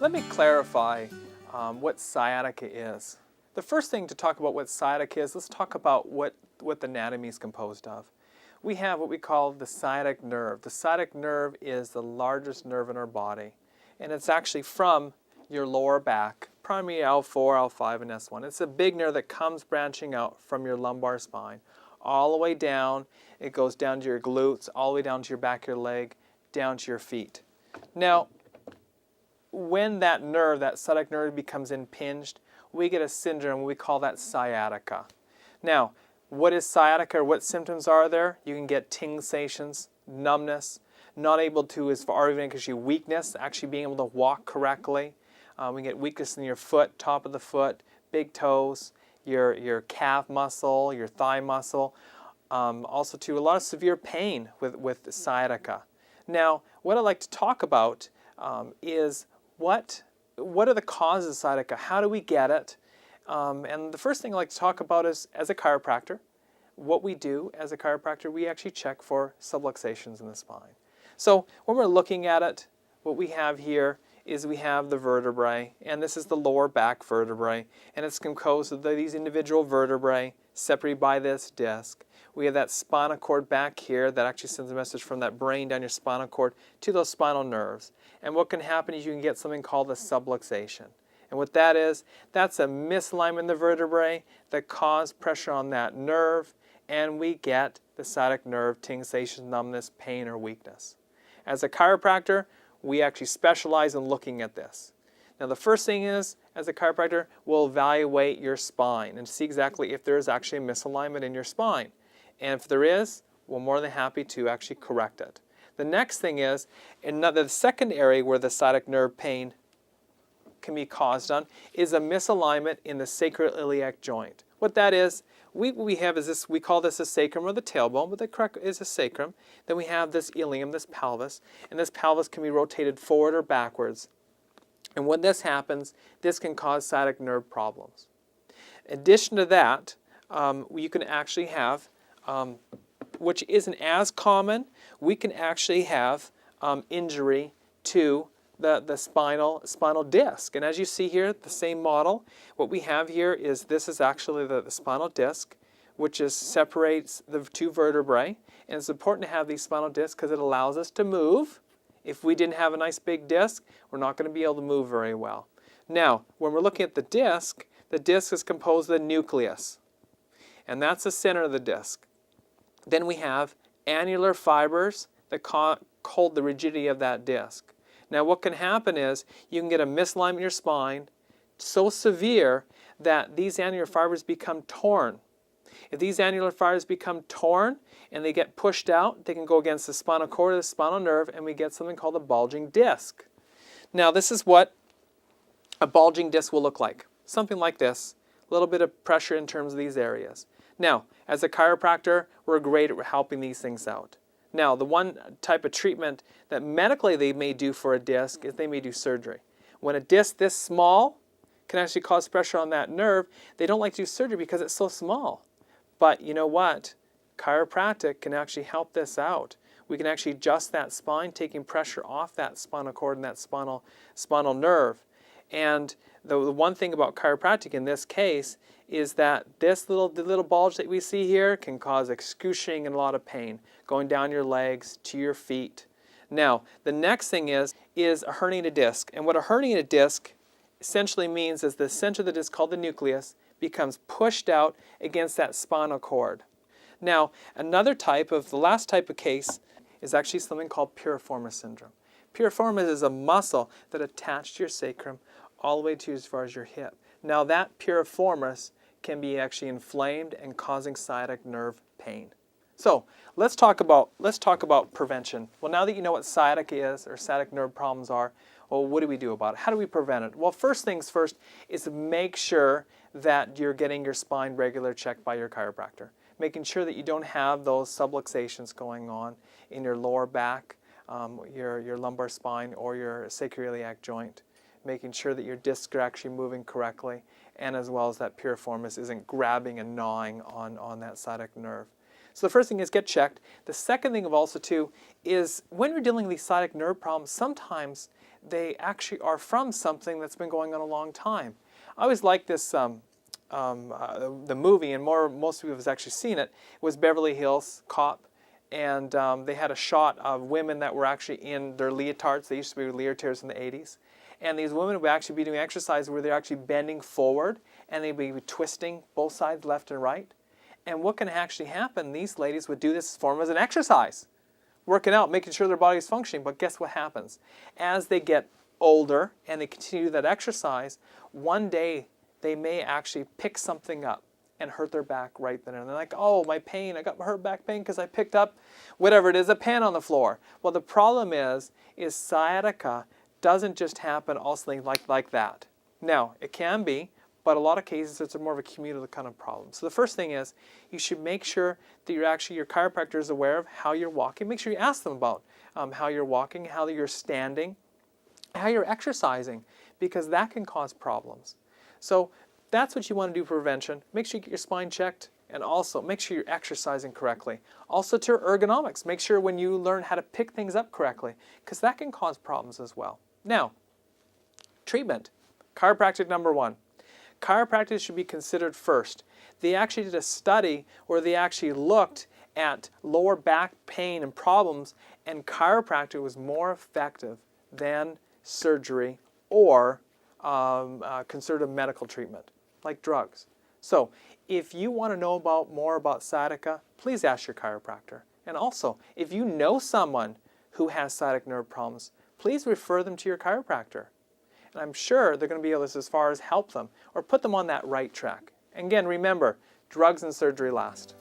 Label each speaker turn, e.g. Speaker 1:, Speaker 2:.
Speaker 1: Let me clarify what sciatica is. The first thing to talk about what sciatica is, let's talk about what the anatomy is composed of. We have what we call the sciatic nerve. The sciatic nerve is the largest nerve in our body, and it's actually from your lower back, primarily L4, L5, and S1. It's a big nerve that comes branching out from your lumbar spine all the way down. It goes down to your glutes, all the way down to your back of your leg, down to your feet. Now, when that nerve, that sciatic nerve, becomes impinged, we get a syndrome. We call that sciatica. Now, what is sciatica, or what symptoms are there? You can get tingling sensations, numbness, not able to, as far even actually weakness, actually being able to walk correctly. We get weakness in your foot, top of the foot, big toes, your calf muscle, your thigh muscle. Also, too, a lot of severe pain with sciatica. Now, what I'd like to talk about is what are the causes of sciatica? How do we get it? And the first thing I'd like to talk about is, as a chiropractor, what we do as a chiropractor, we actually check for subluxations in the spine. So when we're looking at it, what we have here is we have the vertebrae, and this is the lower back vertebrae, and it's composed of these individual vertebrae separated by this disc. We have that spinal cord back here that actually sends a message from that brain down your spinal cord to those spinal nerves. And what can happen is you can get something called a subluxation. And what that is, that's a misalignment in the vertebrae that causes pressure on that nerve, and we get the sciatic nerve, tingling sensations, numbness, pain, or weakness. As a chiropractor, we actually specialize in looking at this. Now, the first thing is, as a chiropractor, we'll evaluate your spine and see exactly if there is actually a misalignment in your spine. And if there is, we're more than happy to actually correct it. The next thing is, the second area where the sciatic nerve pain can be caused on is a misalignment in the sacroiliac joint. What that is, we have is this, we call this a sacrum or the tailbone, but the correct is a sacrum. Then we have this ilium, this pelvis, and this pelvis can be rotated forward or backwards. And when this happens, this can cause sciatic nerve problems. In addition to that, you can actually have, which isn't as common, we can actually have injury to the spinal disc. And as you see here, the same model, what we have here is this is actually the spinal disc, which separates the two vertebrae. And it's important to have these spinal discs because it allows us to move. If we didn't have a nice big disc, we're not going to be able to move very well. Now, when we're looking at the disc is composed of the nucleus, and that's the center of the disc. Then we have annular fibers that hold the rigidity of that disc. Now, what can happen is you can get a misalignment in your spine so severe that these annular fibers become torn. If these annular fibers become torn and they get pushed out, they can go against the spinal cord or the spinal nerve, and we get something called a bulging disc. Now, this is what a bulging disc will look like. Something like this, a little bit of pressure in terms of these areas. Now, as a chiropractor, we're great at helping these things out. Now, the one type of treatment that medically they may do for a disc is they may do surgery. When a disc this small can actually cause pressure on that nerve, they don't like to do surgery because it's so small. But you know what? Chiropractic can actually help this out. We can actually adjust that spine, taking pressure off that spinal cord and that spinal nerve. And the one thing about chiropractic in this case is that the little bulge that we see here can cause excruciating and a lot of pain going down your legs to your feet. Now, the next thing is a herniated disc. And what a herniated disc essentially means is the center of the disc, called the nucleus, becomes pushed out against that spinal cord. Now, the last type of case is actually something called piriformis syndrome. Piriformis is a muscle that attached to your sacrum all the way to as far as your hip. Now, that piriformis can be actually inflamed and causing sciatic nerve pain. So let's talk about prevention. Well, now that you know what sciatica is, or sciatic nerve problems are, well, what do we do about it? How do we prevent it? Well, first things first is make sure that you're getting your spine regularly checked by your chiropractor, making sure that you don't have those subluxations going on in your lower back, your lumbar spine, or your sacroiliac joint, making sure that your discs are actually moving correctly, and as well as that piriformis isn't grabbing and gnawing on that sciatic nerve. So the first thing is get checked. The second thing of also too is when you're dealing with these sciatic nerve problems, sometimes they actually are from something that's been going on a long time. I always like this, the movie, and most people have actually seen it. It was Beverly Hills Cop, and they had a shot of women that were actually in their leotards. They used to be leotards in the 80s. And these women would actually be doing exercise where they're actually bending forward, and they'd be twisting both sides, left and right. And what can actually happen, these ladies would do this form as an exercise, working out, making sure their body is functioning. But guess what happens? As they get older and they continue that exercise, one day they may actually pick something up and hurt their back right then. And they're like, oh, my pain, I got hurt back pain because I picked up whatever it is, a pan on the floor. Well, the problem is sciatica doesn't just happen also like that. Now, it can be, but a lot of cases it's more of a cumulative kind of problem. So the first thing is you should make sure that your chiropractor is aware of how you're walking. Make sure you ask them about how you're walking, how you're standing, how you're exercising, because that can cause problems. So that's what you want to do for prevention. Make sure you get your spine checked, and also make sure you're exercising correctly. Also to ergonomics, make sure when you learn how to pick things up correctly, because that can cause problems as well. Now, treatment. Chiropractic number 1. Chiropractic should be considered first. They actually did a study where they actually looked at lower back pain and problems, and chiropractic was more effective than surgery or conservative medical treatment, like drugs. So if you want to know more about sciatica, please ask your chiropractor. And also, if you know someone who has sciatic nerve problems, please refer them to your chiropractor. And I'm sure they're going to be able to, as far as help them or put them on that right track. And again, remember, drugs and surgery last.